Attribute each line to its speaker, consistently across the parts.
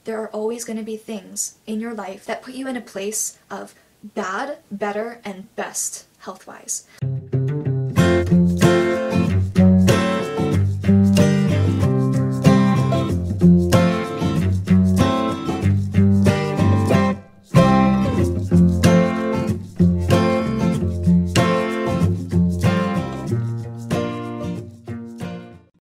Speaker 1: there are always going to be things in your life that put you in a place of bad, better, and best health-wise.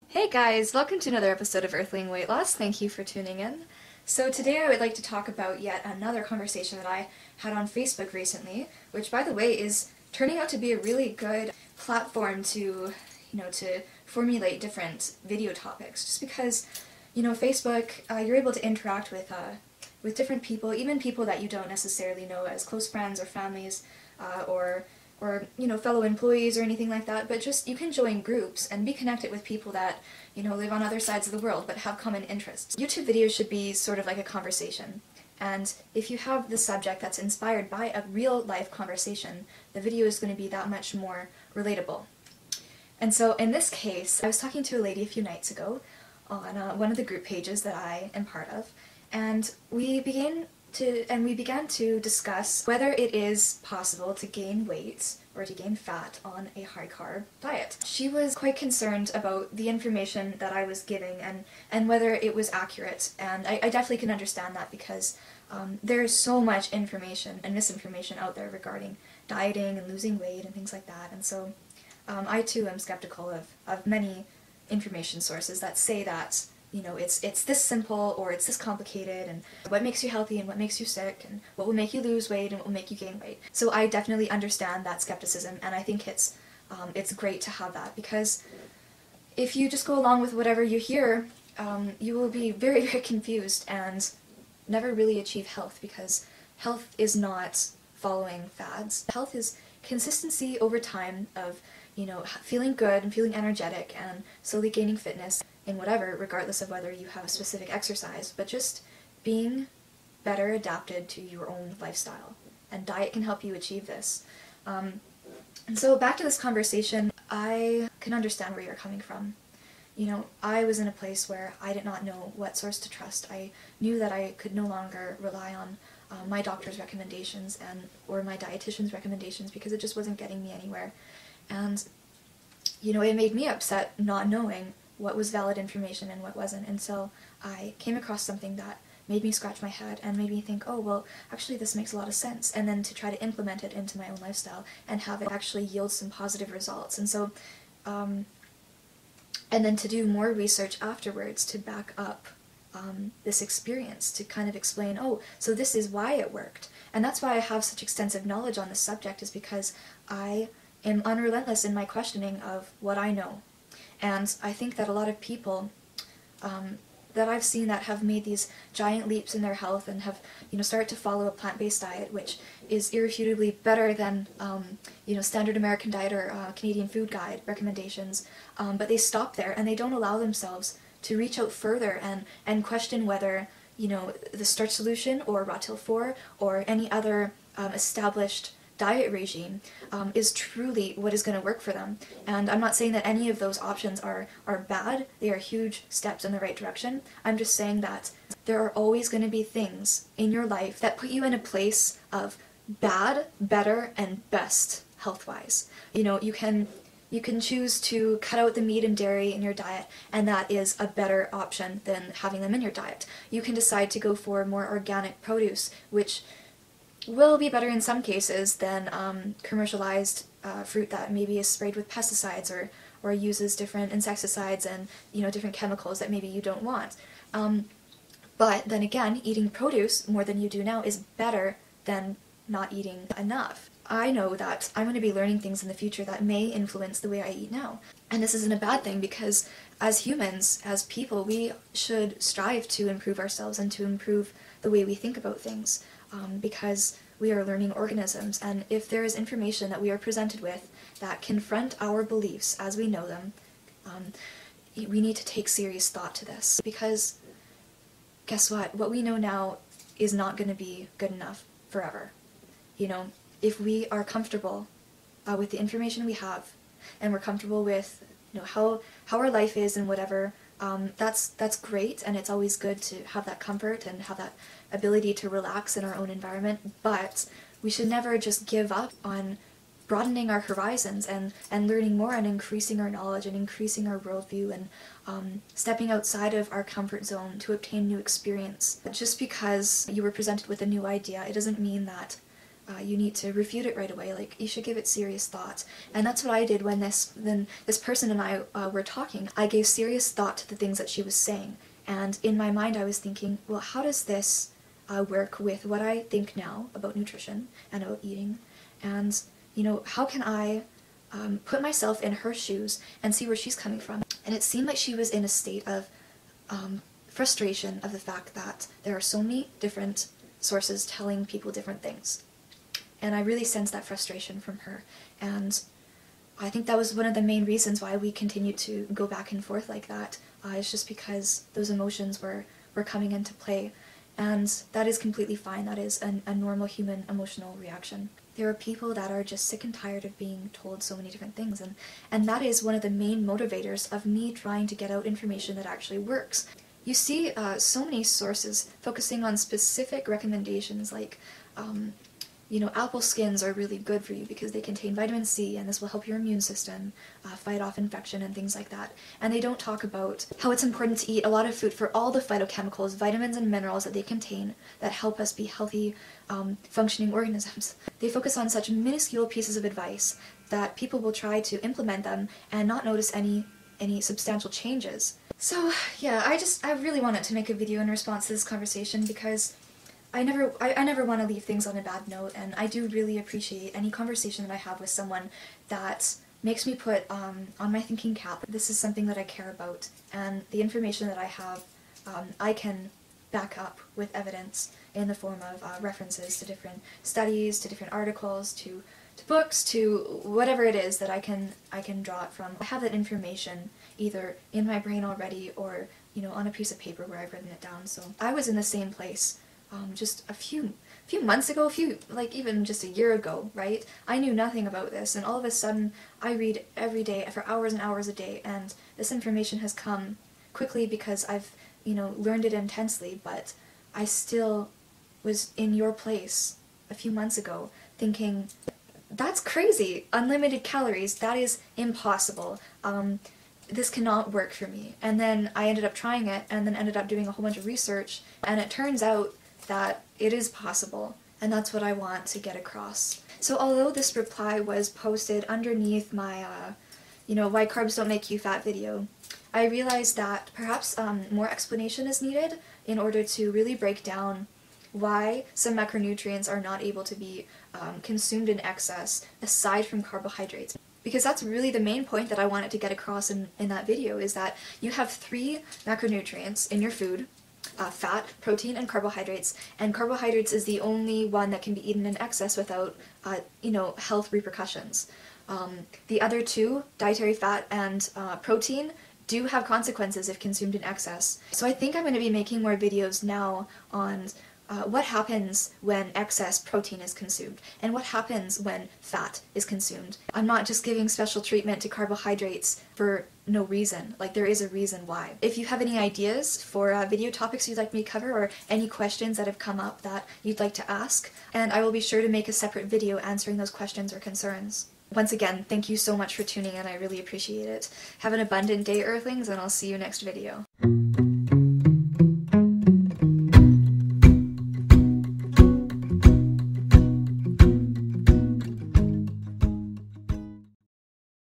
Speaker 1: Hey guys, welcome to another episode of Earthling Weight Loss. Thank you for tuning in. So today I would like to talk about yet another conversation that I had on Facebook recently, which by the way is turning out to be a really good platform to, to formulate different video topics. Just because, Facebook, you're able to interact with different people, even people that you don't necessarily know as close friends or families, or fellow employees or anything like that, but just you can join groups and be connected with people that, live on other sides of the world but have common interests. YouTube videos should be sort of like a conversation, and if you have the subject that's inspired by a real life conversation, the video is going to be that much more relatable. And so in this case, I was talking to a lady a few nights ago on one of the group pages that I am part of, and we began to discuss whether it is possible to gain weight or to gain fat on a high-carb diet. She was quite concerned about the information that I was giving and whether it was accurate, and I definitely can understand that because there is so much information and misinformation out there regarding dieting and losing weight and things like that, and so I too am skeptical of many information sources that say that it's this simple or it's this complicated, and what makes you healthy and what makes you sick and what will make you lose weight and what will make you gain weight. So I definitely understand that skepticism, and I think it's great to have that, because if you just go along with whatever you hear, you will be very, very confused and never really achieve health, because health is not following fads. Health is consistency over time of, feeling good and feeling energetic and slowly gaining fitness in whatever, regardless of whether you have a specific exercise, but just being better adapted to your own lifestyle. And diet can help you achieve this. And so back to this conversation, I can understand where you're coming from. I was in a place where I did not know what source to trust. I knew that I could no longer rely on my doctor's recommendations or my dietitian's recommendations, because it just wasn't getting me anywhere. And, it made me upset not knowing what was valid information and what wasn't. And so I came across something that made me scratch my head and made me think, oh, well, actually this makes a lot of sense. And then to try to implement it into my own lifestyle and have it actually yield some positive results. And so, and then to do more research afterwards to back up this experience, to kind of explain, oh, so this is why it worked. And that's why I have such extensive knowledge on this subject, is because I am unrelentless in my questioning of what I know. And I think that a lot of people that I've seen that have made these giant leaps in their health and have, started to follow a plant-based diet, which is irrefutably better than, standard American diet or Canadian food guide recommendations, but they stop there and they don't allow themselves to reach out further and question whether, the starch solution or raw till 4 or any other established diet regime is truly what is going to work for them. And I'm not saying that any of those options are bad. They are huge steps in the right direction. I'm just saying that there are always going to be things in your life that put you in a place of bad, better, and best health-wise. You can choose to cut out the meat and dairy in your diet, and that is a better option than having them in your diet. You can decide to go for more organic produce, which will be better in some cases than commercialized fruit that maybe is sprayed with pesticides or uses different insecticides and different chemicals that maybe you don't want. But then again, eating produce more than you do now is better than not eating enough. I know that I'm going to be learning things in the future that may influence the way I eat now. And this isn't a bad thing, because as humans, as people, we should strive to improve ourselves and to improve the way we think about things. Because we are learning organisms, and if there is information that we are presented with that confront our beliefs as we know them, we need to take serious thought to this, because guess what we know now is not going to be good enough forever. If we are comfortable with the information we have, and we're comfortable with how our life is and whatever that's great, and it's always good to have that comfort and have that ability to relax in our own environment, but we should never just give up on broadening our horizons and learning more and increasing our knowledge and increasing our worldview and stepping outside of our comfort zone to obtain new experience. Just because you were presented with a new idea, it doesn't mean that you need to refute it right away. Like, you should give it serious thought. And that's what I did when this person and I were talking. I gave serious thought to the things that she was saying. And in my mind I was thinking, well, how does this work with what I think now about nutrition and about eating? And, you know, how can I put myself in her shoes and see where she's coming from? And it seemed like she was in a state of frustration of the fact that there are so many different sources telling people different things. And I really sensed that frustration from her, and I think that was one of the main reasons why we continued to go back and forth like that. It's just because those emotions were coming into play, and that is completely fine. That is a normal human emotional reaction. There are people that are just sick and tired of being told so many different things, and that is one of the main motivators of me trying to get out information that actually works. You see so many sources focusing on specific recommendations, like you know, apple skins are really good for you because they contain vitamin C, and this will help your immune system fight off infection and things like that. And they don't talk about how it's important to eat a lot of food for all the phytochemicals, vitamins and minerals that they contain that help us be healthy, functioning organisms. They focus on such minuscule pieces of advice that people will try to implement them and not notice any substantial changes. So yeah, I really wanted to make a video in response to this conversation because I never want to leave things on a bad note, and I do really appreciate any conversation that I have with someone that makes me put on my thinking cap. This is something that I care about, and the information that I have I can back up with evidence in the form of references to different studies, to different articles, to books, to whatever it is that I can draw it from. I have that information either in my brain already or, you know, on a piece of paper where I've written it down. So I was in the same place just a few months ago, like even just a year ago, right? I knew nothing about this, and all of a sudden I read every day for hours and hours a day, and this information has come quickly because I've, you know, learned it intensely, but I still was in your place a few months ago thinking, that's crazy, unlimited calories, that is impossible, this cannot work for me. And then I ended up trying it, and then ended up doing a whole bunch of research, and it turns out that it is possible, and that's what I want to get across. So although this reply was posted underneath my, you know, why carbs don't make you fat video, I realized that perhaps more explanation is needed in order to really break down why some macronutrients are not able to be consumed in excess aside from carbohydrates. Because that's really the main point that I wanted to get across in that video, is that you have 3 macronutrients in your food: fat, protein, and carbohydrates, and carbohydrates is the only one that can be eaten in excess without, you know, health repercussions. The other 2, dietary fat and protein, do have consequences if consumed in excess. So I think I'm going to be making more videos now on what happens when excess protein is consumed, and what happens when fat is consumed. I'm not just giving special treatment to carbohydrates for no reason. Like, there is a reason why. If you have any ideas for video topics you'd like me to cover, or any questions that have come up that you'd like to ask, and I will be sure to make a separate video answering those questions or concerns. Once again, thank you so much for tuning in, I really appreciate it. Have an abundant day, Earthlings, and I'll see you next video.